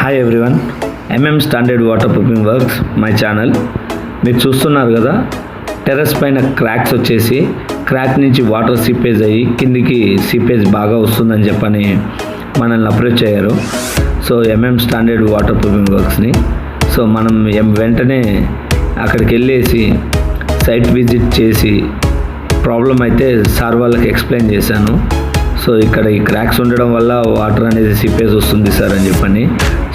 Hi everyone, standard water proofing works my channel. మీరు చూస్తున్నారు కదా, టెర్రస్ పైన క్రాక్స్ వచ్చేసి క్రాక్ నుంచి వాటర్ సీపేజ్ అయ్యి కిందికి సీపేజ్ బాగా వస్తుందని చెప్పని మనల్ని అప్రోచ్ అయ్యారు. సో స్టాండర్డ్ వాటర్ ప్రూఫింగ్ వర్క్స్ని మనం వెంటనే అక్కడికి వెళ్ళేసి సైట్ విజిట్ చేసి ప్రాబ్లం అయితే సార్ వాళ్ళకి ఎక్స్ప్లెయిన్ చేశాను. సో ఇక్కడ ఈ క్రాక్స్ ఉండడం వల్ల వాటర్ అనేది సిప్పేజ్ వస్తుంది సార్ అని చెప్పని.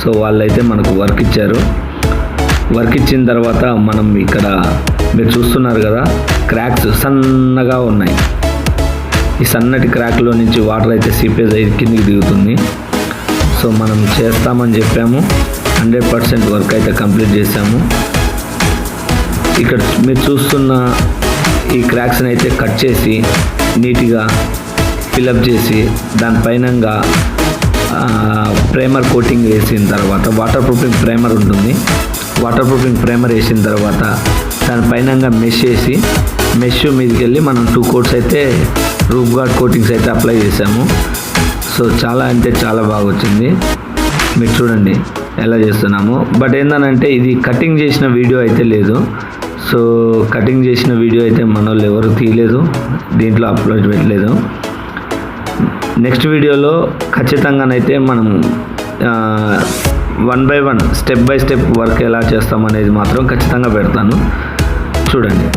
సో వాళ్ళైతే మనకు వర్క్ ఇచ్చారు. వర్క్ ఇచ్చిన తర్వాత మనం ఇక్కడ మీరు చూస్తున్నారు కదా, క్రాక్స్ సన్నగా ఉన్నాయి. ఈ సన్నటి క్రాక్లో నుంచి వాటర్ అయితే సిప్పేజ్ అయ్యి కిందికి దిగుతుంది. సో మనం చేస్తామని చెప్పాము, 100% వర్క్ అయితే కంప్లీట్ చేసాము. ఇక్కడ మీరు చూస్తున్న ఈ క్రాక్స్ని అయితే కట్ చేసి నీట్గా ఫిలప్ చేసి దానిపైనంగా ప్రైమర్ కోటింగ్ వేసిన తర్వాత వాటర్ ప్రూఫింగ్ ప్రైమర్ ఉంటుంది. వాటర్ ప్రూఫింగ్ ప్రైమర్ వేసిన తర్వాత దానిపైనంగా మెష్ వేసి మెష్ మీదకి వెళ్ళి మనం 2 కోట్స్ అయితే రూఫ్ గార్డ్ కోటింగ్స్ అయితే అప్లై చేసాము. సో చాలా అంటే చాలా బాగా వచ్చింది. మీరు చూడండి ఎలా చేస్తున్నాము. బట్ ఏంటంటే ఇది కటింగ్ చేసిన వీడియో అయితే లేదు. సో కటింగ్ చేసిన వీడియో అయితే మన వాళ్ళు ఎవరు తీయలేదు, దీంట్లో అప్లోడ్ పెట్టలేదు. నెక్స్ట్ వీడియోలో ఖచ్చితంగానైతే మనం 1 by 1 step by step work ఎలా చేస్తామనేది మాత్రం ఖచ్చితంగా పెడతాను, చూడండి.